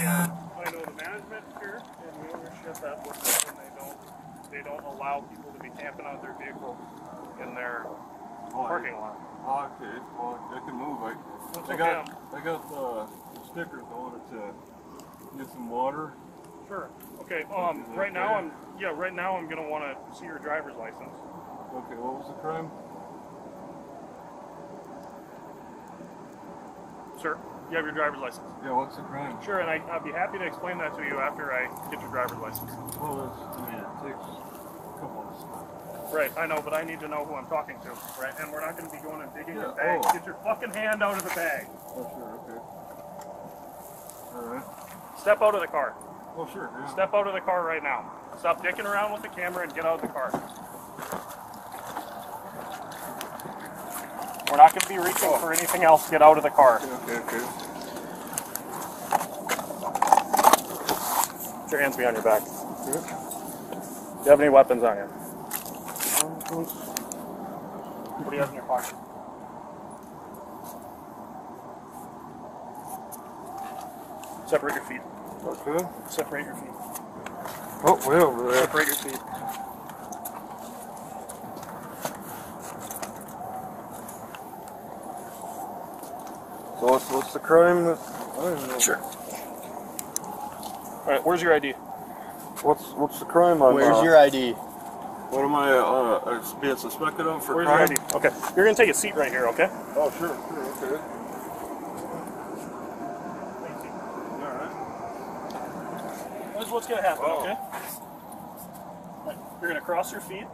I know the management here and the ownership at Woodman, they don't allow people to be camping out their vehicle in their parking lot. Oh, okay. Well, they can move. I got the stickers. I wanted to get some water. Sure. Okay. Right now I'm gonna want to see your driver's license. Okay. What was the crime? Sir, you have your driver's license. Yeah. What's the crime? Sure, and I'd be happy to explain that to you after I get your driver's license. Well, it takes a couple of steps. Right, I know, but I need to know who I'm talking to, right? And we're not going to be going and digging your bag. Oh. Get your fucking hand out of the bag. Oh, sure, okay. Alright. Step out of the car. Oh, sure, yeah. Step out of the car right now. Stop dicking around with the camera and get out of the car. We're not going to be reaching for anything else. Get out of the car. Okay. Put your hands behind your back. Do you have any weapons on you? What do you have in your pocket? Separate your feet. Okay. Separate your feet. Oh, way over there. Separate your feet. So what's the crime? I don't know. Sure. Alright, where's your ID? What's the crime on? Where's your ID? What am I being suspected of for Where's crime? your ID? Okay, you're gonna take a seat right here, okay? Oh, sure, okay. This is what's gonna happen, okay? Right, you're gonna cross your feet.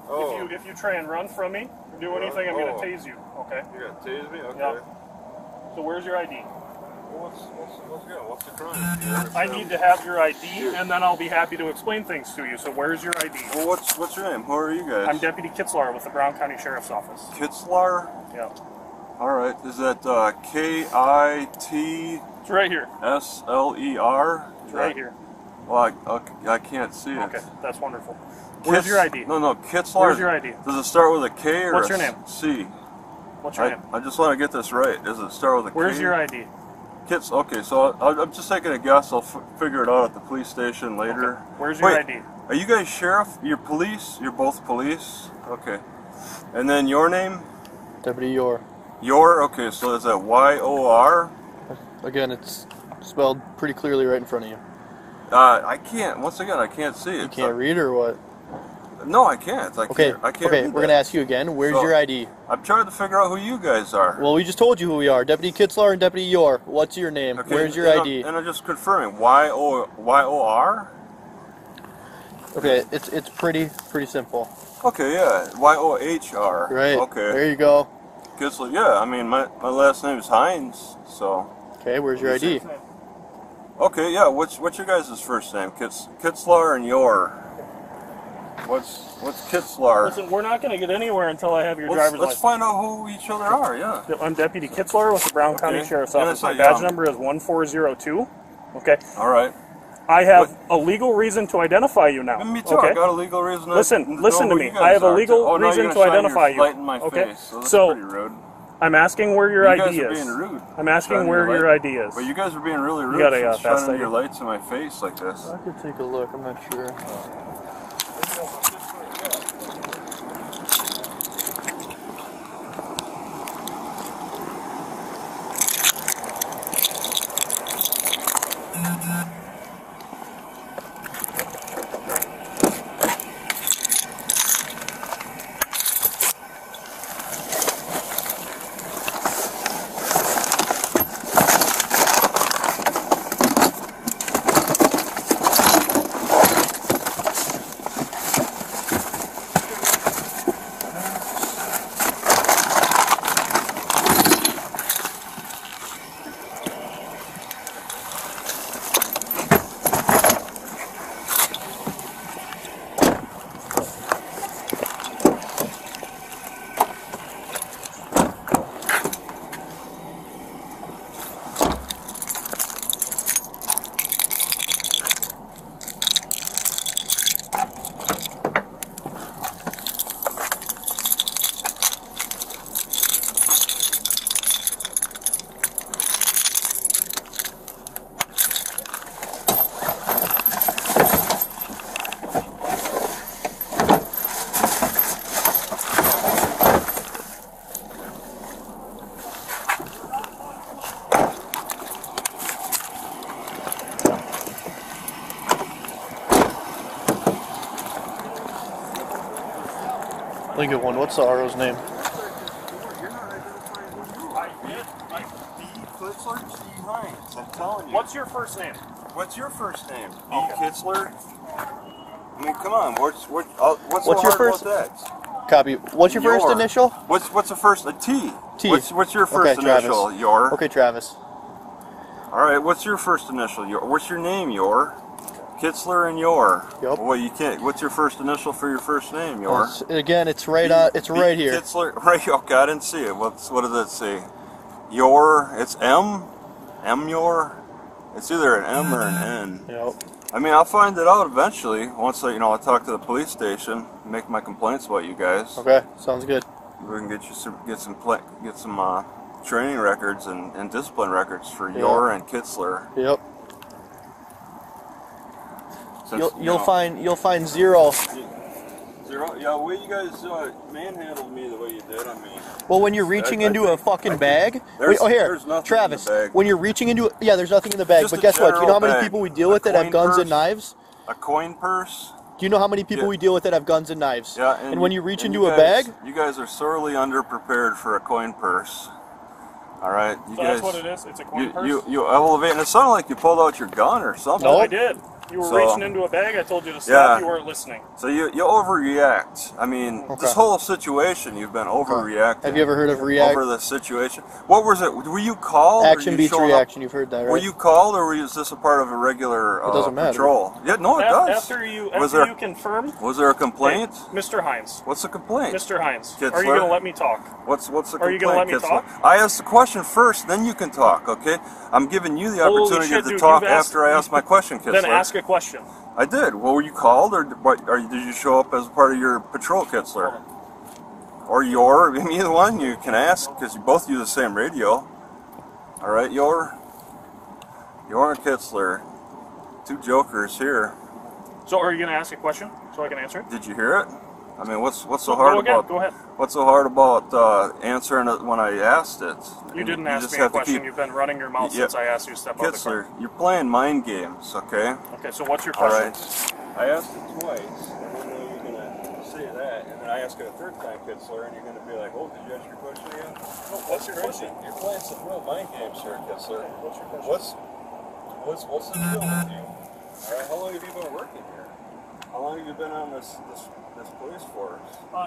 Oh. If you try and run from me or do anything, I'm gonna tase you, okay? You're gonna tase me? Okay. Yeah. So where's your ID? Well, what's the crime? I need to have your ID, and then I'll be happy to explain things to you. So where's your ID? Well, what's your name? Who are you guys? I'm Deputy Kitslaar with the Brown County Sheriff's Office. Kitslaar? Yeah. All right. Is that K-I-T? It's right here. S-L-E-R? It's right here. Well, I can't see it. Okay, that's wonderful. Where's your ID? No, Kitslaar. Where's your ID? Does it start with a K or What's a your name? C? What's your name? I just want to get this right. Does it start with a K? Where's your ID? Okay, so I'm just taking a guess. I'll figure it out at the police station later. Okay. Where's your ID? Are you guys sheriff? You're police? You're both police? Okay. And then your name? Deputy Yohr. Yohr? Okay, so is that Y-O-R? Again, it's spelled pretty clearly right in front of you. I can't. Once again, I can't see it. You can't read or what? No, I can't. I can't Okay, we're going to ask you again. Where's your ID? I'm trying to figure out who you guys are. Well, we just told you who we are. Deputy Kitslaar and Deputy Yohr. What's your name? Okay, Where's your ID? And I'm just confirming. Y-O-R? Okay, it's pretty simple. Okay, yeah. Y-O-H-R. Right. Okay. There you go. Kitslaar. Yeah, I mean, my last name is Hines, so. Okay, where's your ID? Okay, yeah. What's your guys' first name? Kitslaar and Yohr. What's Kitslaar? Listen, we're not going to get anywhere until I have your driver's license. Let's find out who each other are, yeah. I'm Deputy Kitslaar with the Brown County Sheriff's Office. My Yeah, badge number is 1402. Okay. All right. I have a legal reason to identify you now. Me too. Okay? I got a legal reason. Listen to me. I have a legal reason to identify you. Light in my Okay. face, so that's So pretty rude. I'm asking where your ID You guys are is. being rude. I'm asking where your ID is. But you guys are being really rude. You got a fast shining ID? your lights in my face like this. I could take a look. I'm not sure. Lincoln one. What's the RO's name? You're not identifying who you are. I did. B. Kitslaar, G. Hines. I'm telling you. What's your first name? What's your first name? B. Okay. Kitslaar? I mean, come on. What's so your hard first? about that? Copy. What's your first Yohr. initial? What's the first? A T. T. What's your first Okay, Travis. initial? Yohr. Okay, Travis. All right. What's your first initial? Yohr. What's your name? Yohr. Kitslaar and Yohr. Yep. Well, you can't. What's your first initial for your first name? Yohr. Again, it's right on. It's right here. Kitslaar. Right. Okay, I didn't see it. What does that say? Yohr. It's M. M. Yohr. It's either an M or an N. Yep. I mean, I'll find it out eventually. Once I talk to the police station, make my complaints about you guys. Okay, sounds good. We can get some training records and discipline records for Yohr and Kitslaar. Yep. Since, You'll find zero. Zero. Yeah, the way you guys manhandled me the way you did, I mean. Well, when you're reaching into a fucking bag. There's nothing Travis. in the bag. When you're reaching into there's nothing in the bag. Just But a guess what? Do you know how general many bag. people we deal with that have coin guns purse. and knives? A coin purse. Do you know how many people we deal with that have guns and knives? Yeah, and when you reach and into you a guys- bag, you guys are sorely underprepared for a coin purse. All right, you So guys. that's what it is? It's a coin purse? You elevate, and it sounded like you pulled out your gun or something. No. I did. You were So- reaching into a bag. I told you to stop. Yeah. You weren't listening. So you overreact. I mean, this whole situation, you've been overreacting. have you ever heard of react? Over the situation. What was it? Were you called? Action or you beats showing reaction. Up? You've heard that, right? Were you called, or was this a part of a regular It doesn't matter. patrol? Yeah, no, it does. After you confirm, Was there a complaint? Mr. Hines. What's the complaint? Mr. Hines, Kitslaar? are you going to let me talk? What's the complaint? Are you gonna let me Kitslaar? talk? I asked the question first, then you can talk. Okay, I'm giving you the Holy opportunity shit, to dude, talk you've asked- after I ask my question, Kitslaar. Then ask a question. I did. Well, were you called, or did you show up as part of your patrol, Kitslaar? Or Yohr? I mean, either one you can ask, because you both use the same radio. All right, Yohr and Kitslaar, two jokers here. So are you going to ask a question so I can answer it? Did you hear it? I mean, what's so Go hard again. about? Go ahead. What's so hard about answering it when I asked it? You didn't ask just me a have to question. keep- You've been running your mouth Yeah. since I asked you to step out of the car. Kitslaar, you're playing mind games, okay? Okay, so what's your All question? right. I asked it twice, and I know you're gonna say that, and then I ask it a third time, Kitslaar, and you're gonna be like, "Oh, did you ask your question again?" No, what's your question? You're playing some real mind games here, Kitslaar. What's your question? What's the deal with you? All right, how long have you been working here? How long have you been on this police force?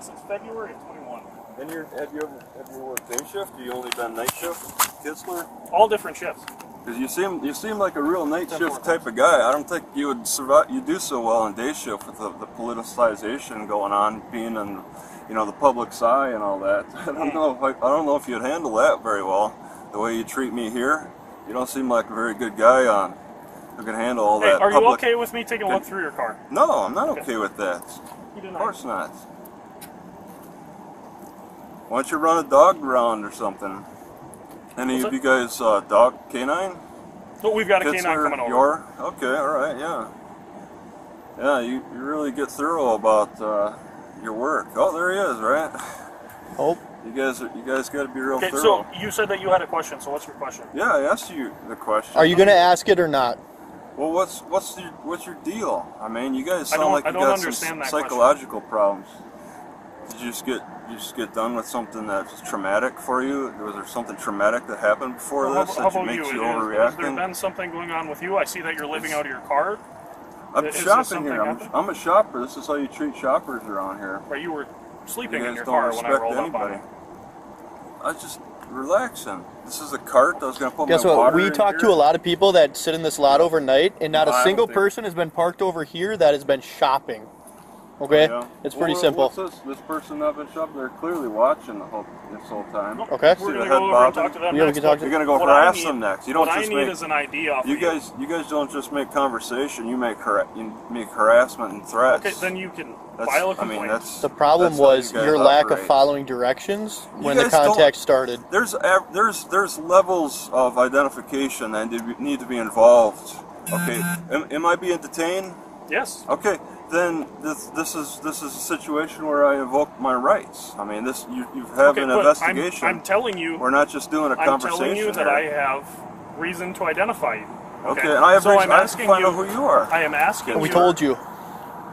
Since February of 21. And have you worked day shift? Have you only been night shift, Kitslaar? All different shifts. Because you seem like a real night shift type of guy. I don't think you would survive. You do so well in day shift with the politicization going on, being in the public's eye and all that. I don't know if you'd handle that very well. The way you treat me here, you don't seem like a very good guy who can handle all that. Are you public... okay with me taking a look through your car? No, I'm not okay with that. You deny. Of course not. Why don't you run a dog around or something? Any What's of it? you guys dog canine? No, we've got a canine Kitslaar, coming over. Yohr? Okay, all right, yeah. Yeah, you really get thorough about your work. Oh, there he is, right? Oh, You guys got to be real Okay, thorough. so you said that you had a question, so what's your question? Yeah, I asked you the question. are you gonna ask it or not? Well, what's your deal? I mean, you guys I sound don't- like I you don't got understand some that question. psychological problems. Did you just get done with something that was traumatic for you? Was there something traumatic that happened before Well, this how that about makes you Has there overreacting? been something going on with you? I see that you're living out of your car. I'm Is shopping something here. happened? I'm a shopper. This is how you treat shoppers around here. Right, you were sleeping You in guys your don't car when I respect rolled up anybody. on you. I was just relaxing. This is a cart. I was going to put Guess my what? water We in talked here. to a lot of people that sit in this lot overnight, and not No, I a don't single think- person has been parked over here that has been shopping. Okay? Yeah. It's pretty Well, simple. What's this person up in shop? They're clearly watching this whole time. Okay. See We're the going head to go over and bobbing? talk to them Yeah, we next. can talk to You're going to go What I harass need- them next. You don't what just I need make. is an ID off You of guys don't just make conversation. You make harassment and threats. Okay, then you can That's, file a I complaint. mean, that's The problem that's how you was guys your lack of operate. following directions when the guys don't- contact started. There's levels of identification that need to be involved. Okay, am I being detained? Yes. Okay, then this is a situation where I invoke my rights. I mean, you have Okay, an but investigation. I'm telling you. We're not just doing a I'm conversation. telling you that here. I have reason to identify you. Okay, and I have so reason, I'm I have to asking find you. out who you are. I am asking We you. told you.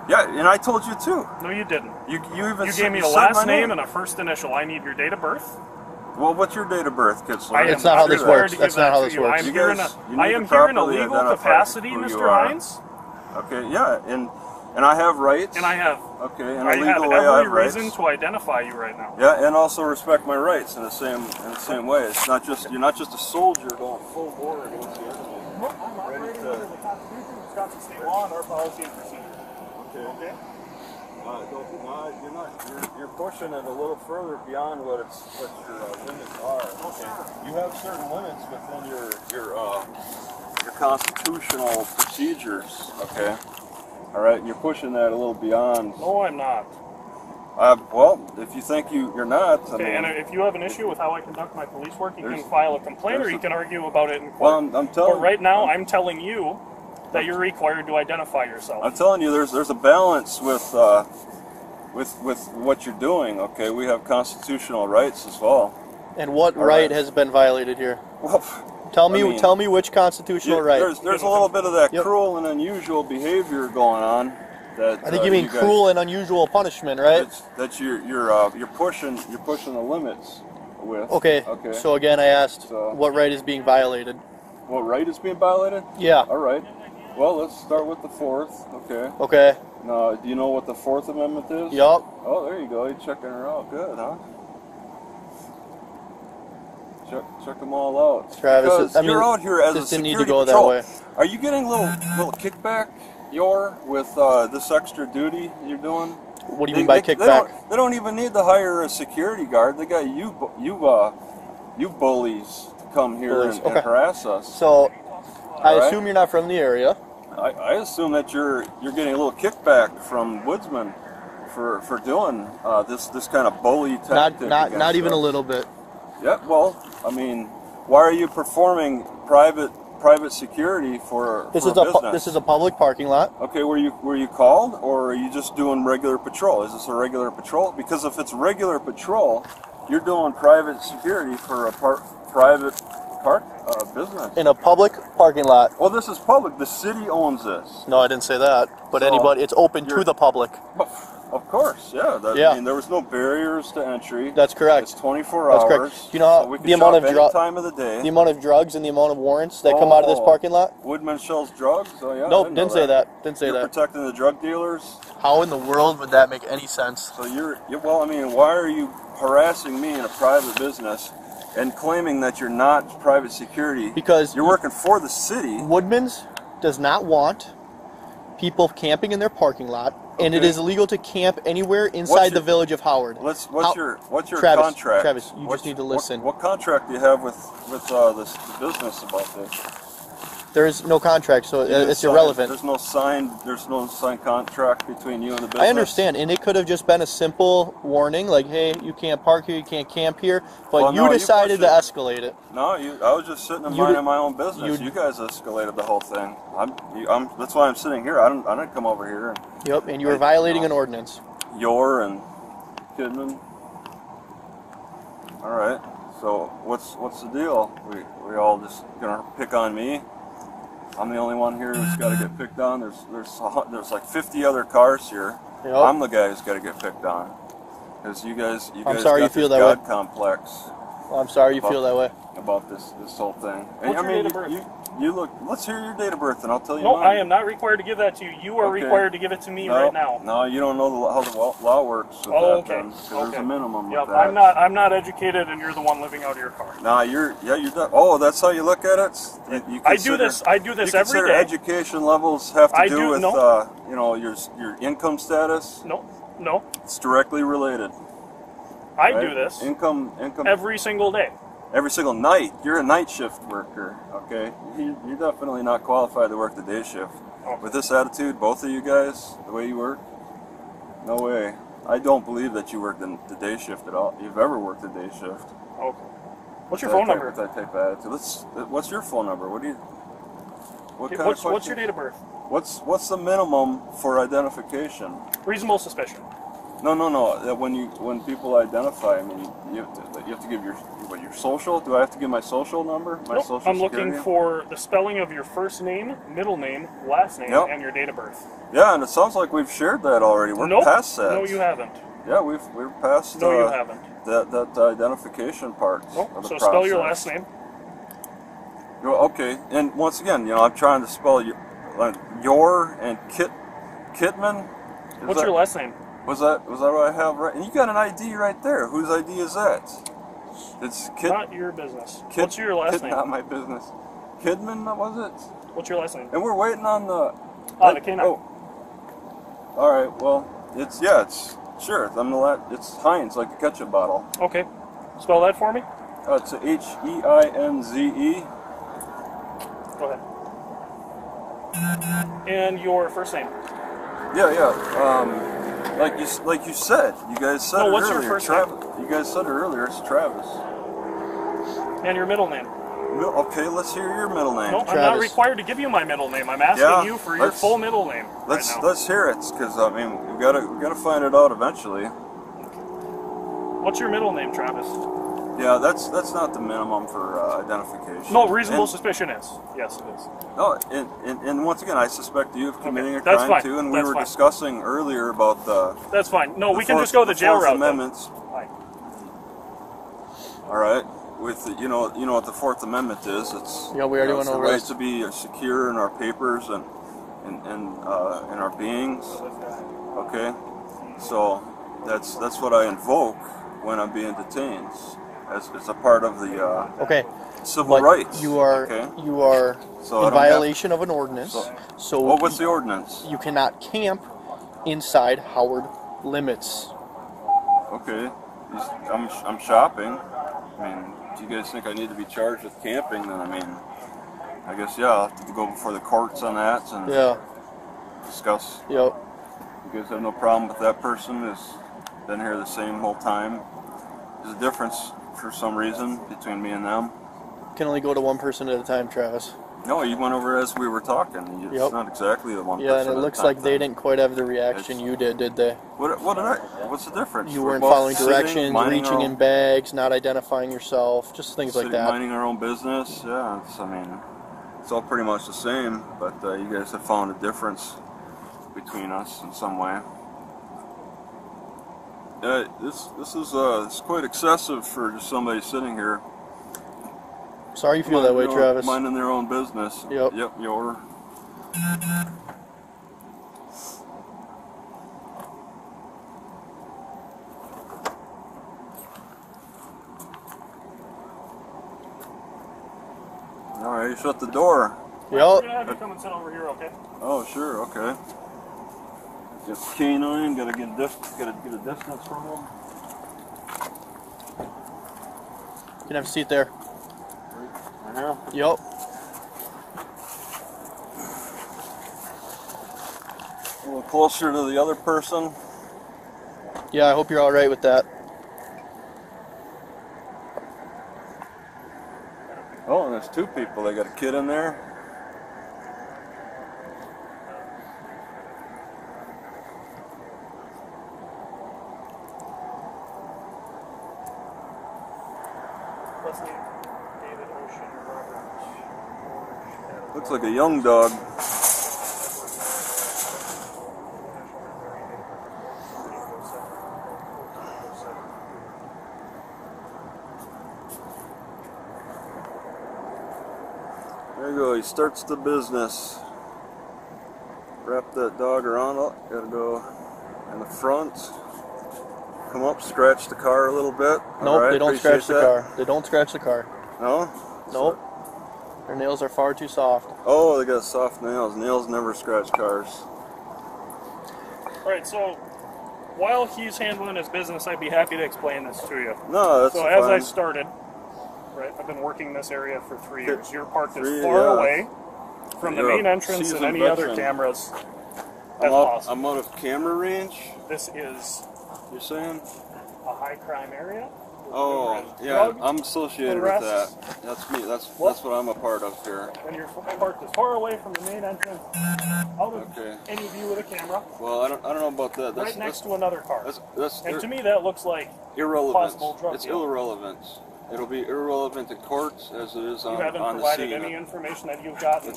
Yeah, and I told you too. No, you didn't. You even You said, gave me you a said last my name and a first initial. I need your date of birth. Well, what's your date of birth, Kitslaar? I am That's not how this required works. to That's give not that how to this you. works. You I guys- you am need to here in a properly legal identify capacity, who you Mr. are. Hines. Okay, yeah, and I have rights. And I have Okay, in a I have legal way, I every have reason rights. to identify you right now. Yeah, and also respect my rights in the same way. It's not just you're not just a soldier going full bore against the enemy. I'm operating under the Constitution, Wisconsin state law, and our policy and procedure. Okay. You're not. You're pushing it a little further beyond what your limits are. Okay. You have certain limits within your constitutional procedures. Okay. All right. You're pushing that a little beyond. No, I'm not. Well, if you think you're not. Okay, and if you have an issue with how I conduct my police work, you can file a complaint or you can argue about it in court. Well, I'm telling. But right now, I'm telling you that you're required to identify yourself. I'm telling you, there's a balance with what you're doing. Okay, we have constitutional rights as well. And what All right right. has been violated here? Well, Tell me, I mean, tell me which constitutional right. There's a little bit of that Yep. cruel and unusual behavior going on. That I think you mean guys- cruel and unusual punishment, right? That you're pushing the limits with. Okay. Okay. So again, I asked So- what right is being violated. What right is being violated? Yeah. All right. Well, let's start with the Fourth. Okay. Okay. Now, do you know what the Fourth Amendment is? Yup. Oh, there you go. You're checking her out. Good, huh? Check them all out. Travis, Because I mean, you're out here as a this didn't security need to go that patrol. way. Are you getting a little kickback, Yohr, with this extra duty you're doing? What do you mean by kickback? They don't even need to hire a security guard. They got you bullies to come here Bullies, and okay. harass us. So, I right. assume you're not from the area. I assume that you're getting a little kickback from Woodman for doing this kind of bully tactic. Not even us. a little bit. Yeah, well, I mean, why are you performing private security for This a is business? this is a public parking lot. Okay, were you called, or are you just doing regular patrol? Is this a regular patrol? Because if it's regular patrol, you're doing private security for a private business. In a public parking lot. Well, this is public. The city owns this. No, I didn't say that. But So, anybody, it's open to you're- the public. Of course, yeah. Yeah. I mean, there was no barriers to entry. That's correct. It's 24 That's hours. correct. You know how so we can the amount shop of any time of the day. The amount of drugs and the amount of warrants that come out of this Oh, parking lot? Woodman sells drugs. Oh yeah. I Nope, know didn't say that. Didn't say You're that. protecting the drug dealers. How in the world would that make any sense? So well, I mean, why are you harassing me in a private business and claiming that you're not private security? Because you're working for the city. Woodman's does not want people camping in their parking lot, and it Okay. is illegal to camp anywhere inside the village of Howard. What's your Travis, contract? Travis, you just need to listen. What contract do you have with the business about this? There is no contract, so it's Signed- irrelevant. There's no signed contract between you and the business. I understand, and it could have just been a simple warning, like, hey, you can't park here, you can't camp here, but Well, you no, you decided to push escalate it. No, I was just sitting and You minding did- my own business. you- You guys escalated the whole thing. That's why I'm sitting here. I didn't come over here. Yep, and you were violating an ordinance. Yohr and Kidman. All right. So what's the deal? We all just gonna pick on me? I'm the only one here who's got to get picked on. There's like 50 other cars here. Yep. I'm the guy who's got to get picked on. Because you guys sorry got you feel this that way. God complex Well, I'm sorry you feel that way. about this whole thing. And, What's your date of birth? You look. Let's hear your date of birth, and I'll tell you. No, mine. I am not required to give that to you. You are Okay. required to give it to me No, right now. No, you don't know how the law works. With Oh, that, okay. then, 'cause there's a minimum Yep, with that. I'm not educated, and you're the one living out of your car. Nah, you're done. Oh, that's how you look at it. You I do this you every consider day. education levels have to I do do- with no. your income status. No, It's directly related. I right? do this Income every single day. every single night. You're a night shift worker, okay? You're definitely not qualified to work the day shift. Oh. With this attitude, both of you guys, the way you work, no way. I don't believe that you work the day shift at all. You've ever worked the day shift. Okay. What's your phone number? With that type of attitude. What's your phone number? What do you? What kind of What's your question? date of birth? What's the minimum for identification? Reasonable suspicion. No. When people identify, I mean, you have to give your social. Do I have to give my social number? My Nope, social I'm security? looking for the spelling of your first name, middle name, last name, Yep. and your date of birth. Yeah, and it sounds like we've shared that already. We're Nope. past that. No, you haven't. Yeah, we're past. No, you haven't. That identification part Nope. of the So process. spell your last name. Okay, and once again, I'm trying to spell Yohr and Kitman. What's your last name? Was that what I have right? And you got an ID right there. Whose ID is that? It's Not your business. What's your last name? Not my business. Kidman, was it? What's your last name? And we're waiting on the. The K9. Oh. All right. Well, it's sure. It's Heinz, like a ketchup bottle. Okay. Spell that for me. It's Heinze. Go ahead. And your first name. Yeah. Like you said, you guys said it what's earlier. your first You guys said it earlier. It's Travis. And your middle name. Okay, let's hear your middle name. No, I'm not required to give you my middle name. I'm asking you for your full middle name. Let's hear it, because I mean we gotta find it out eventually. What's your middle name, Travis? Yeah, that's not the minimum for identification. No, reasonable suspicion is. Yes, it is. No, and once again, I suspect you of committing a that's crime fine. too, and That's we were fine. discussing earlier about the. That's fine. No, we can just go the jail Fourth route. Amendments. Fine. All right, with the, you know what the Fourth Amendment is. It's Yeah, we already went it's over the right it. to be secure in our papers and in our beings. Okay, so that's what I invoke when I'm being detained. It's a part of the Okay. civil But rights. you are okay? So I in don't violation of an ordinance. So Well, what's the ordinance? you cannot camp inside Howard limits. Okay, I'm shopping. I mean, do you guys think I need to be charged with camping? Then I mean, I guess I'll have to go before the courts on that and discuss. Yep. You guys have no problem with that person who's been here the same whole time? There's a difference for some reason between me and them. Can only go to one person at a time, Travis. No, you went over as we were talking. It's not exactly the one person. Yeah, and it looks like they didn't quite have the reaction you did they? What did I? What's the difference? You We're weren't both following sitting, directions, minding reaching our in bags, not identifying yourself, just things like that. Minding our own business. Yeah, it's all pretty much the same, but you guys have found a difference between us in some way. This is quite excessive for just somebody sitting here. Sorry you feel that way, Travis. Minding their own business. Yep. Yep, Yohr. Alright, shut the door. We're going to have you come and sit over here, okay? Oh, sure, okay. Get the canine, gotta get a distance from him. You can have a seat there. Right here? Yep. A little closer to the other person. Yeah, I hope you're all right with that. Oh, and there's two people. They got a kid in there. Looks like a young dog. There you go, he starts the business. Wrap that dog around, gotta go in the front. Come up, scratch the car a little bit. Nope, right, they don't scratch the that. car. They don't scratch the car. No? Nope. Their nails are far too soft. Oh, they got soft nails. Nails never scratch cars. Alright, so while he's handling his business, I'd be happy to explain this to you. No, that's so fine. as I started, right, I've been working this area for 3 years. You're parked as far away from the main entrance and any other cameras as possible. I'm out of camera range? This is You're saying? a high crime area Oh, yeah, drug I'm associated with arrests. that. That's me. That's what I'm a part of here. And you're parked as far away from the main entrance, out of Okay. any view with a camera, Well, I don't know about that. right next to another car. That's And to me, that looks like irrelevant. possible drug It's deal. irrelevant. It'll be irrelevant in courts as it is You on haven't the provided scene. any information that you've gotten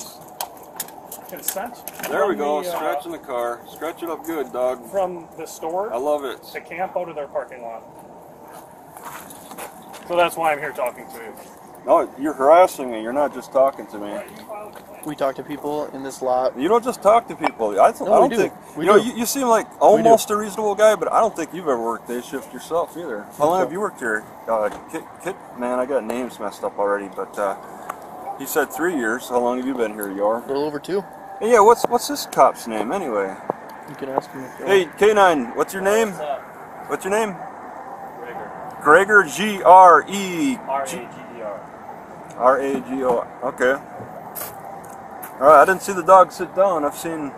consent. There we from go, the, scratching the car. Scratch it up good, dog. from the store I love it. to camp out of their parking lot. So that's why I'm here talking to you. No, you're harassing me. You're not just talking to me. We talk to people in this lot. You don't just talk to people. I No, don't we do. think. We You know, do. you seem like almost a reasonable guy, but I don't think you've ever worked day shift yourself either. How long have you worked here? Man, I got names messed up already, but he said 3 years. How long have you been here, Yohr? A little over 2. Hey, yeah, what's this cop's name anyway? You can ask him. If you Hey, K9, what's your name? What's your name? Gregor, G-R-E. R-A-G-E-R. R-A-G-O. Okay. All right. I didn't see the dog sit down. I've seen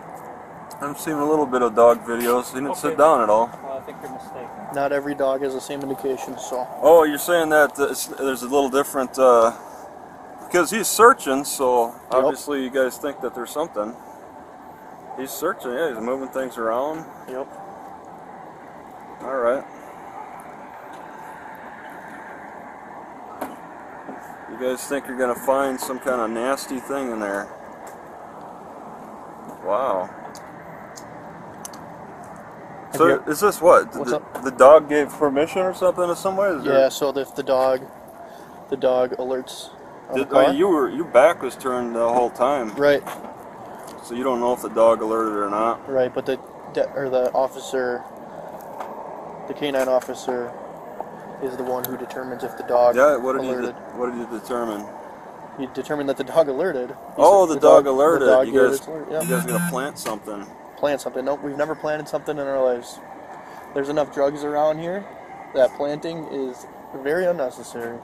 a little bit of dog videos. He didn't sit down at all. Well, I think you're mistaken. want. Not every dog has the same indication, so. Oh, you're saying that there's a little different because he's searching. So obviously you guys think that there's something. He's searching. Yeah, he's moving things around. Yep. All right. You guys think you're gonna find some kind of nasty thing in there? Wow. So is this what? What's up? The dog gave permission or something in some way? Yeah. So if the dog alerts on the car. Your back was turned the whole time, Right. so you don't know if the dog alerted or not. Right. But the officer, the canine officer, is the one who determines if the dog Yeah. What did alerted. what did you determine? He determined that the dog alerted. Oh, the dog alerted. The dog You gave guys, its alert, yeah. you guys gotta plant something. Plant something. Nope, we've never planted something in our lives. There's enough drugs around here that planting is very unnecessary.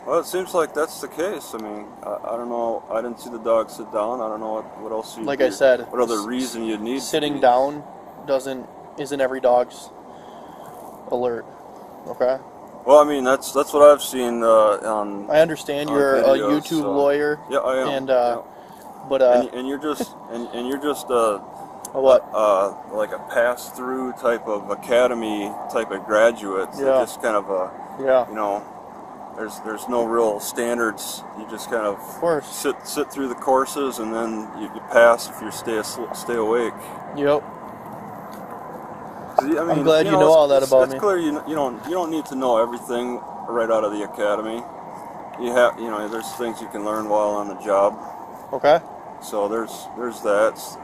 Well, it seems like that's the case. I mean, I don't know. I didn't see the dog sit down. I don't know what else you. Like I said, what other reason you'd need sitting down isn't every dog's alert. Okay. Well, I mean, that's what I've seen on. I understand on you're videos, a YouTube so- lawyer. Yeah, I am. And yeah. but and you're just and you're just a what? like a pass-through type of academy type of graduate. So Yeah. just kind of a Yeah. you know, there's no real standards. You just kind of course. sit through the courses and then you pass if you stay awake. Yep. I mean, I'm glad you know all that about it's me. clear you don't need to know everything right out of the academy. There's things you can learn while on the job. Okay. So there's that.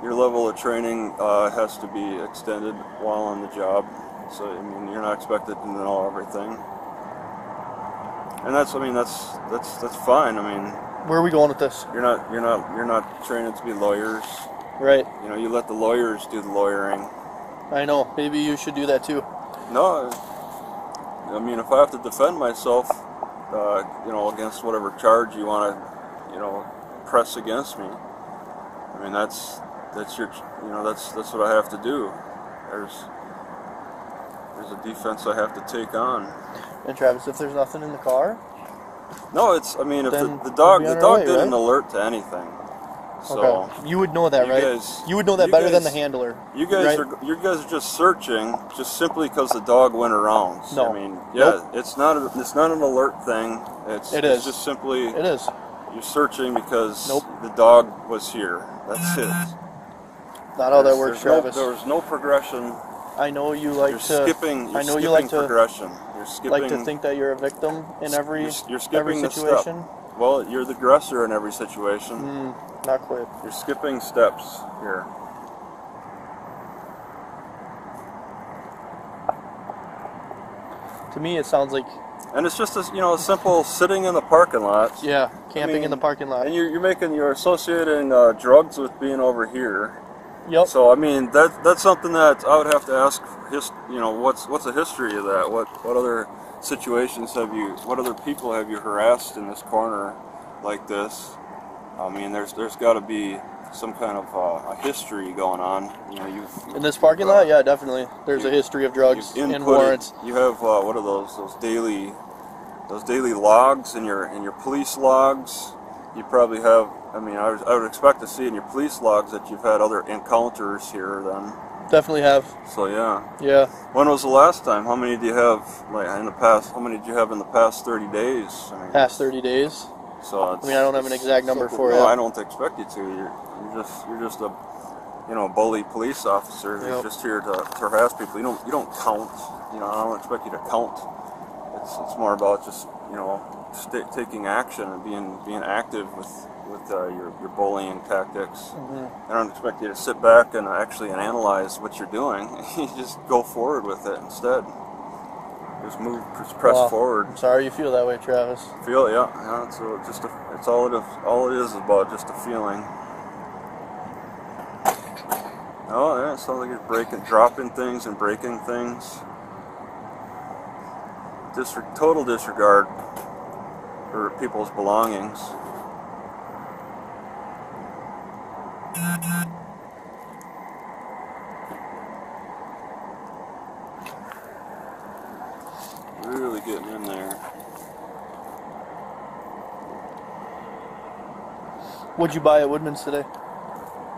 Your level of training has to be extended while on the job. So I mean, you're not expected to know everything. And that's fine. I mean, Where are we going with this? you're not training to be lawyers. Right. You know, you let the lawyers do the lawyering. I know. Maybe you should do that too. No, I mean, if I have to defend myself, against whatever charge you want to, press against me, I mean, that's what I have to do. There's a defense I have to take on. And Travis, if there's nothing in the car, No, if Then the dog we'll be on our way, didn't right? alert to anything. So okay, you would know that, you right? guys- You would know that you better than the guys- handler. You guys right? are just searching just simply because the dog went around. No. I mean, Nope. it's not an alert thing. It's is. just simply It is. you're searching because Nope. the dog was here. That's it. Not how that works, Travis. There was no progression. I know you like You're to. skipping. You're I know skipping you like to progression. You're skipping. like to think that you're a victim in every You're skipping every the situation. step. Well, you're the aggressor in every situation. Not quite. You're skipping steps here. To me, it sounds like And it's just a simple sitting in the parking lot. camping in the parking lot. And you're associating drugs with being over here. Yep. So I mean that's something that I would have to ask. What's the history of that? What other situations what other people have you harassed in this corner like this? I mean, there's got to be some kind of a history going on. You know, In this parking lot, yeah, definitely. There's a history of drugs and warrants. You have what are those daily logs in your police logs. You probably have. I mean, I would expect to see in your police logs that you've had other encounters here then. Definitely have. So yeah. Yeah. When was the last time? How many do you have like in the past? How many did you have in the past 30 days? I mean, Past 30 days. So I mean, I don't have an exact number for no, you. I don't expect you to. You're just a bully police officer who's just here to harass people. You don't count. You know, I don't expect you to count. It's more about just taking action and being active with your bullying tactics. I don't expect you to sit back and actually analyze what you're doing. You just go forward with it instead. Just press forward. I'm sorry you feel that way, Travis. Feel it, yeah. So it's all it is about just a feeling. Oh, yeah, it sounds like you're dropping things and breaking things. Total disregard for people's belongings. Really getting in there. What'd you buy at Woodman's today?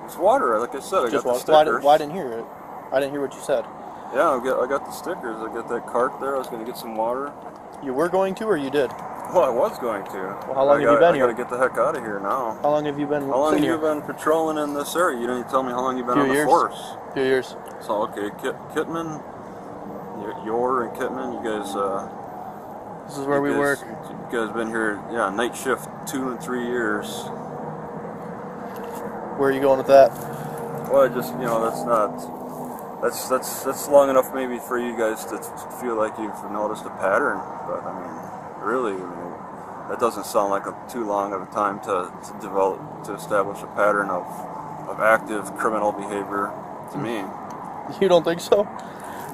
It's water, like I said. I got the water. stickers. Well, I didn't hear it. I didn't hear what you said. Yeah, I got the stickers. I got that cart there. I was going to get some water. You were going to, or you did? Well, I was going to. Well, how long have you been here? I got to get the heck out of here now. How long have you been? How long have you been patrolling in this area? You didn't tell me how long you've been on the force. A few years. So okay, Kitman, Yohr and Kitman, you guys. This is where we work. You guys been here, night shift 2 and 3 years. Where are you going with that? Well, that's long enough maybe for you guys to feel like you've noticed a pattern, but I mean, really, that doesn't sound like too long of a time to establish a pattern of active criminal behavior to me. You don't think so?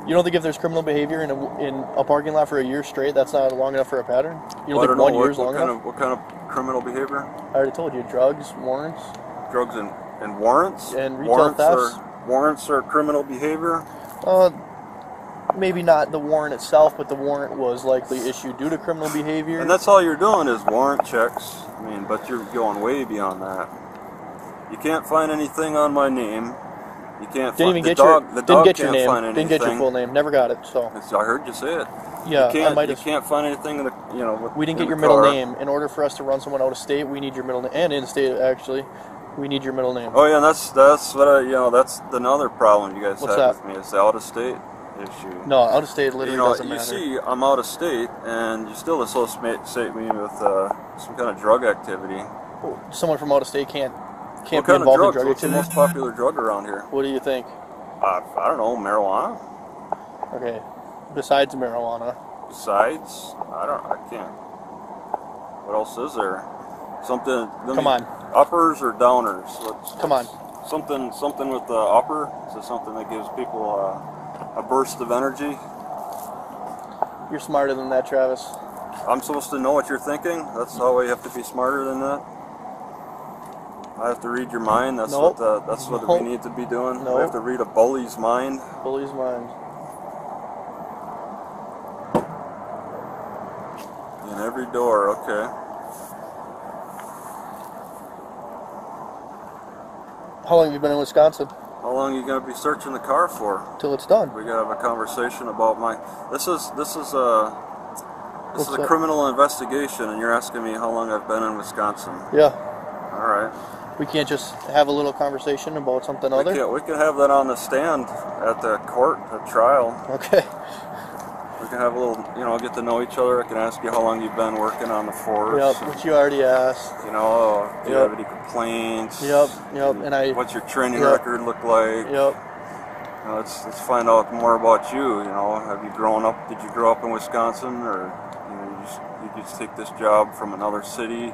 You don't think if there's criminal behavior in a parking lot for a year straight, that's not long enough for a pattern? You don't think 1 year is long enough? What kind of criminal behavior? I already told you, drugs, warrants. Drugs and warrants? And retail thefts. Warrants are criminal behavior? Maybe not the warrant itself, but the warrant was likely issued due to criminal behavior. And that's all you're doing is warrant checks. I mean, but you're going way beyond that. You can't find anything on my name. You can't didn't even the get dog, your the dog didn't get can't your name. Find anything. Didn't get your full name. Never got it. So I heard you say it. Yeah, you can't find anything in the we didn't get your middle name. In order for us to run someone out of state, we need your middle name, and in state actually, we need your middle name. Oh yeah, and that's what that's another problem you guys have with me. It's the out of state issue. No, out of state literally doesn't matter. You see, I'm out of state, and you still associate me with some kind of drug activity. Someone from out of state can't be involved in drug activity. What's the most popular drug around here? What do you think? I don't know, marijuana. Okay, besides marijuana. Besides, I can't. What else is there? Something. Come on. Uppers or downers? Come on. Something with the upper. Is it something that gives people a burst of energy? You're smarter than that, Travis. I'm supposed to know what you're thinking? That's how I have to be smarter than that? I have to read your mind? That's what we need to be doing? Nope. I have to read a bully's mind? Bully's mind. In every door, okay. How long have you been in Wisconsin? How long are you going to be searching the car for? Till it's done. We got to have a conversation about This is a criminal investigation, and you're asking me how long I've been in Wisconsin. Yeah. All right. We can't just have a little conversation about something other? We can have that on the stand at the court, at trial. Okay. We can have a little, get to know each other. I can ask you how long you've been working on the force. Yep, which you already asked. Do you have any complaints? Yep. And what's your training record look like? Yep. Let's find out more about you. Have you grown up? Did you grow up in Wisconsin, or you just take this job from another city?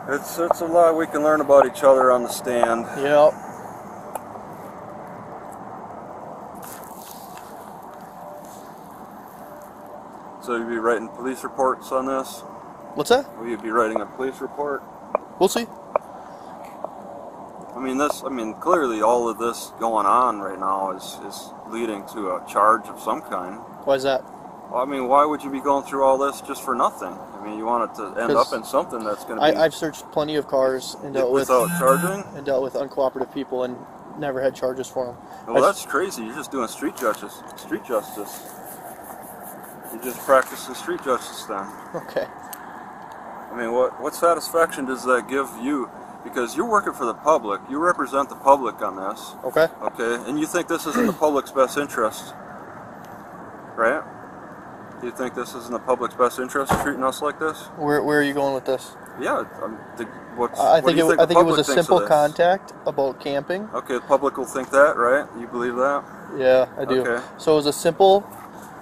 It's a lot we can learn about each other on the stand. Yep. So you'll be writing police reports on this? What's that? Will you be writing a police report? We'll see. I mean, clearly all of this going on right now is leading to a charge of some kind. Why is that? Well, I mean, why would you be going through all this just for nothing? I mean, you want it to end up in something that's going to be... I've searched plenty of cars and dealt without charging? And dealt with uncooperative people and never had charges for them. Well, that's crazy. You're just doing street justice. You're just practicing street justice then. Okay. I mean, what satisfaction does that give you? Because you're working for the public. You represent the public on this. Okay. Okay, and you think this is in the public's best interest, right? Do you think this is in the public's best interest, treating us like this? Where are you going with this? Yeah, I think it was a simple contact about camping. Okay, the public will think that, right? You believe that? Yeah, I do. Okay. So it was a simple,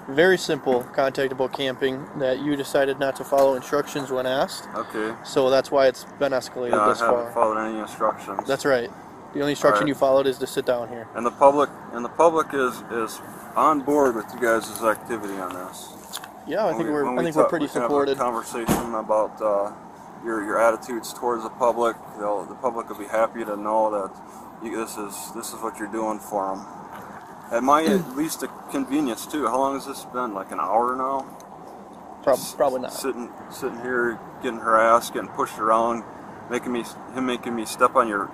very simple contact about camping that you decided not to follow instructions when asked. Okay. So that's why it's been escalated this far. I haven't followed any instructions. That's right. The only instruction you followed is to sit down here. And the public is on board with you guys' activity on this. Yeah, I think we're pretty supported. Have a conversation about your attitudes towards the public. The public will be happy to know that this is what you're doing for them. At my at least a convenience too. How long has this been? Like an hour now? Probably not. Sitting here, getting harassed, getting pushed around, making me step on your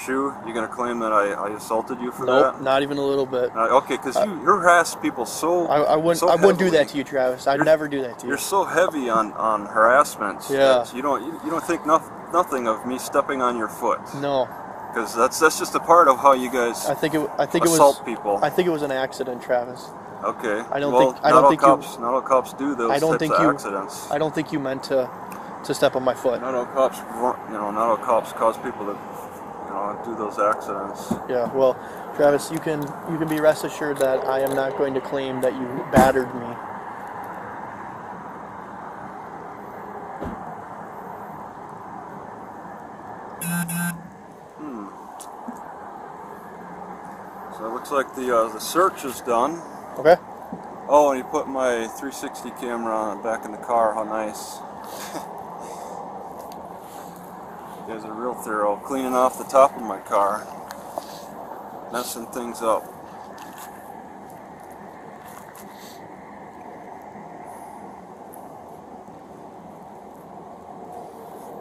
shoe. You gonna claim that I assaulted you for that? Nope, not even a little bit. Okay, because you harass people so. I wouldn't do that to you, Travis. I'd never do that to you. You're so heavy on harassment. Yeah. That you don't think nothing of me stepping on your foot. No. Because that's just a part of how you guys assault people. I think it was an accident, Travis. Okay. I don't think not all cops do those types of accidents. I don't think you meant to step on my foot. Not all cops cause people to do those accidents. Yeah. Well, Travis, you can be rest assured that I am not going to claim that you battered me. So it looks like the search is done. Okay. Oh, and you put my 360 camera on back in the car. How nice. You guys are real thorough. Cleaning off the top of my car. Messing things up.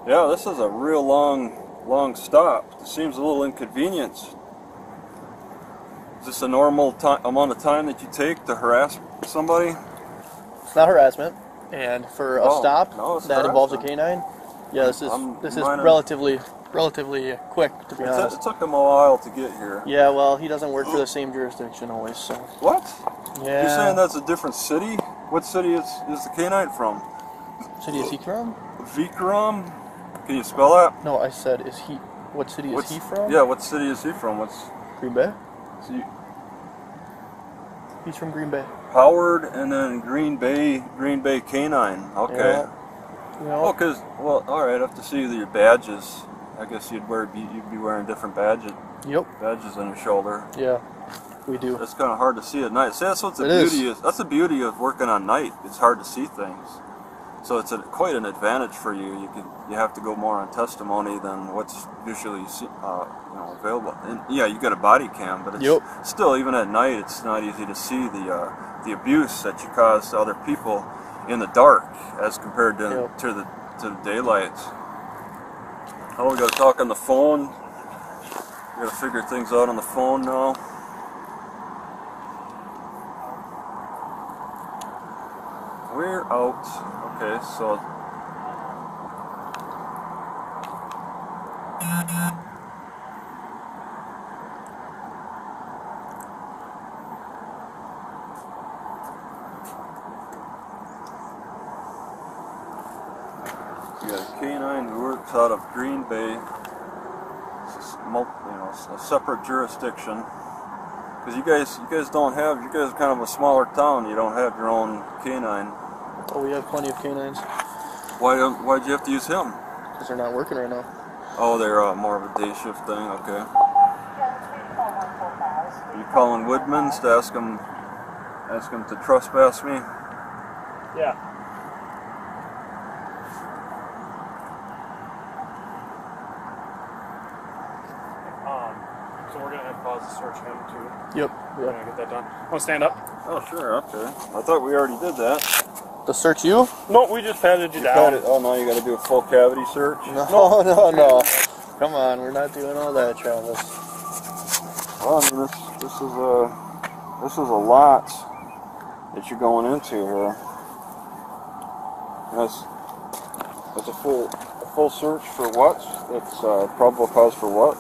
Yeah, this is a real long stop. It seems a little inconvenient. Is this a normal amount of time that you take to harass somebody? It's not harassment, and for a stop that involves a canine, yeah, this is relatively quick, to be honest. It took him a while to get here. Yeah, well, he doesn't work for the same jurisdiction always, so. What? Yeah. You're saying that's a different city? What city is the canine from? City is he from? Vikram? Can you spell that? No, I said what city is he from? Yeah, what city is he from? Green Bay? He's from Green Bay. Howard and then Green Bay Canine. Okay. Yeah. Well, all right. I have to see your badges. I guess you'd be wearing different badges. Yep. Badges on your shoulder. Yeah, we do. It's kind of hard to see at night. See, that's what the beauty is. That's the beauty of working on night. It's hard to see things. So it's quite an advantage for you. You have to go more on testimony than what's usually available. And yeah, you got a body cam, but it's still, even at night, it's not easy to see the abuse that you cause to other people in the dark as compared to the daylight. Oh, we got to talk on the phone. We got to figure things out on the phone now. We're out. Okay, so you got a canine who works out of Green Bay. It's a separate jurisdiction. Because you guys are kind of a smaller town. You don't have your own canine. Oh, we have plenty of canines. Why'd you have to use him? Because they're not working right now. Oh, they're more of a day shift thing. Okay. Are you calling Woodman's to ask him to trespass me? Yeah. to search him too. Yep. We're gonna get that done. Want to stand up? Oh, sure, okay. I thought we already did that. To search you? No, we just patted you down. Oh, no, you got to do a full cavity search? No. Come on, we're not doing all that, Travis. Well, I mean, this is a lot that you're going into here. That's a full search for what? That's probable cause for what?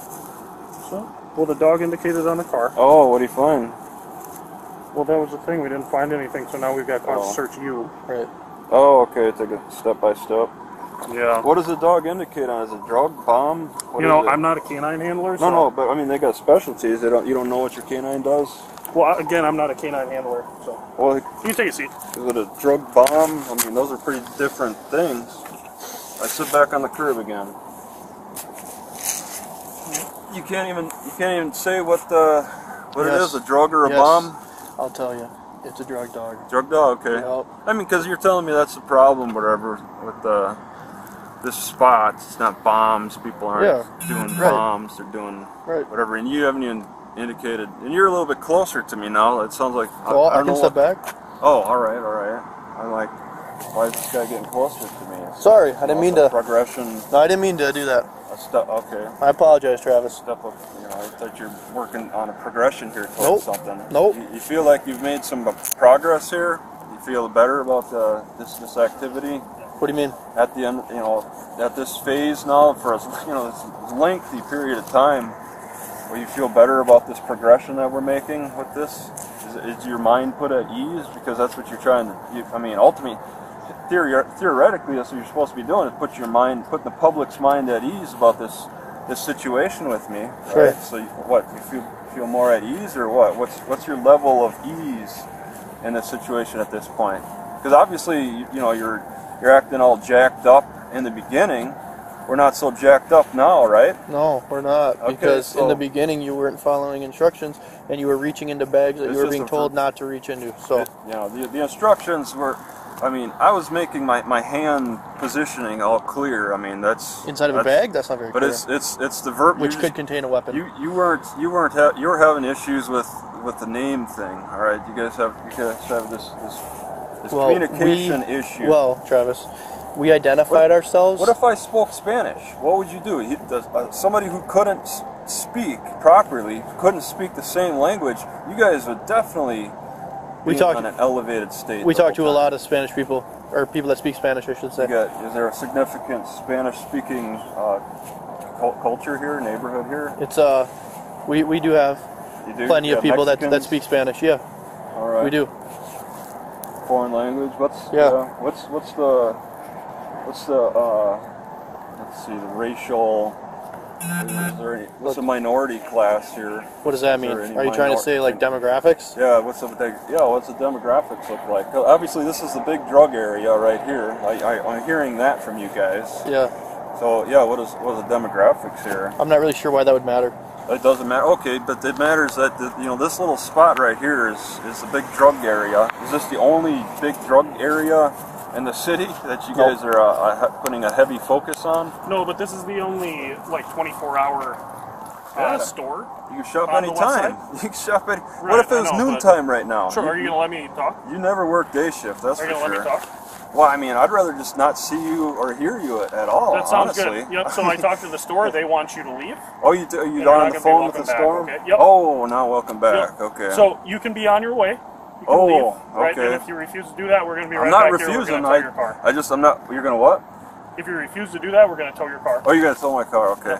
So, well, the dog indicated on the car. Oh, what do you find? Well, that was the thing. We didn't find anything, so now we've got cause to search you. Right. Oh, okay. Take it step by step. Yeah. What does the dog indicate on? Is it drug, bomb? What you know, I'm not a canine handler. So no, but I mean, they got specialties. You don't know what your canine does. Well, again, I'm not a canine handler, so. Well, you can take a seat. Is it a drug bomb? I mean, those are pretty different things. I sit back on the curb again. You can't even say what it is, a drug or a bomb. I'll tell you, it's a drug dog. Drug dog, okay. Yep. I mean, because you're telling me that's the problem, whatever, with this spot. It's not bombs. People aren't doing bombs. They're doing whatever. And you haven't even indicated. And you're a little bit closer to me now. It sounds like I can step back. Oh, all right. I'm like, why is this guy getting closer to me? Sorry, I didn't mean to. Progression. No, I didn't mean to do that. Okay. I apologize, Travis. Step up. I thought you're working on a progression here towards something. Nope. You feel like you've made some progress here? You feel better about this activity? What do you mean? At the end, at this phase now, for this lengthy period of time, will you feel better about this progression that we're making with this? Is your mind put at ease? Because that's what you're trying to. Ultimately, theoretically, that's what you're supposed to be doing: is putting the public's mind at ease about this situation with me. Right? Sure. So, you feel more at ease, or what? What's your level of ease in this situation at this point? Because obviously, you're acting all jacked up in the beginning. We're not so jacked up now, right? No, we're not. Okay, because in the beginning you weren't following instructions and you were reaching into bags that you were being told not to reach into. So the instructions were. I was making my hand positioning all clear. That's inside of a bag. That's not very clear. But it's the verb which could contain a weapon. You were having issues with the name thing. All right, you guys have this communication issue. Well, Travis, we identified ourselves. What if I spoke Spanish? What would you do? Somebody who couldn't speak properly, couldn't speak the same language, you guys would definitely be on an elevated state. We talk to a lot of Spanish people, or people that speak Spanish, I should say. Is there a significant Spanish-speaking culture here, neighborhood here? It's we do have plenty of people that speak Spanish. Yeah. All right. We do. Foreign language. What's the let's see, the racial. What's a minority class here? What does that mean? Are you trying to say like demographics? Yeah. What's the demographics look like? Obviously, this is the big drug area right here. I'm hearing that from you guys. Yeah. So yeah, what is the demographics here? I'm not really sure why that would matter. It doesn't matter. Okay, but it matters that this little spot right here is the big drug area. Is this the only big drug area in the city that you guys are putting a heavy focus on? No, but this is the only 24-hour store. You can shop anytime. You can shop any. What if it was noontime right now? Sure. Are you gonna let me talk? You never work day shift. That's for sure. Are you gonna let me talk? Well, I'd rather just not see you or hear you at all. That sounds honestly. good. Yep. So I talked to the store. They want you to leave. Oh, you on the phone with the store? Okay. Yep. Oh, now welcome back. Yep. Okay. So you can be on your way. You can leave, right? And if you refuse to do that, we're going to be right back here. We're going to tow your car. I'm not. You're going to what? If you refuse to do that, we're going to tow your car. Oh, you're going to tow my car? Okay.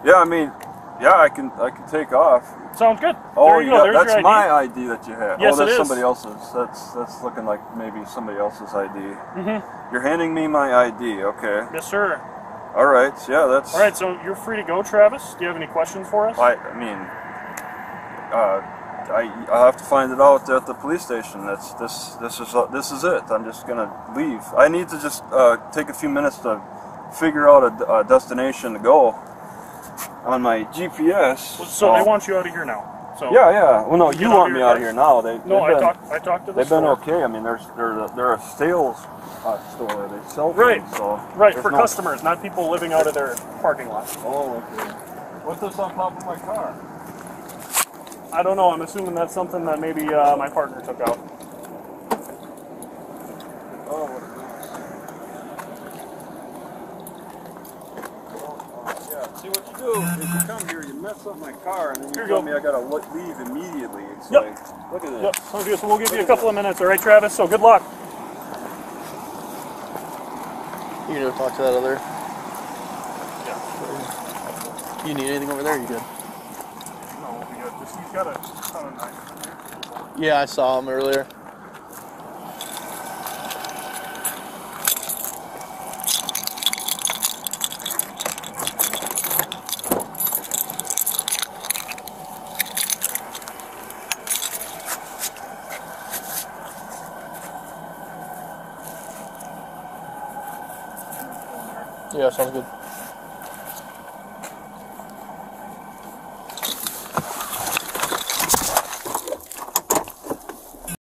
Yeah, I can take off. Sounds good. Oh, there you go. There's that's your ID. My ID that you have. Yes, that's it is. Somebody else's. That's looking like maybe somebody else's ID. Mm-hmm. You're handing me my ID, okay? Yes, sir. All right. Yeah, that's. All right. So you're free to go, Travis. Do you have any questions for us? I'll have to find it out at the police station. This is it. I'm just gonna leave. I need to just take a few minutes to figure out a destination to go on my GPS. So they want you out of here now. So yeah. Well, no, you want me out of here now. I talked to the store. They've been okay. They're a sales store. They sell things, so for customers, not people living out of their parking lot. Oh, okay. What's this on top of my car? I don't know. I'm assuming that's something that maybe my partner took out. Oh, what yeah. See what you do is you come here, you mess up my car, and then you tell me I gotta leave immediately. It's like, look at this. Yep. Sounds good. So we'll give you a couple of minutes, all right, Travis? So good luck. You gonna talk to that other? Yeah. You need anything over there? You good? No, we'll be good. Just, he's got a ton of knives. Yeah, I saw him earlier. Yeah, sounds good.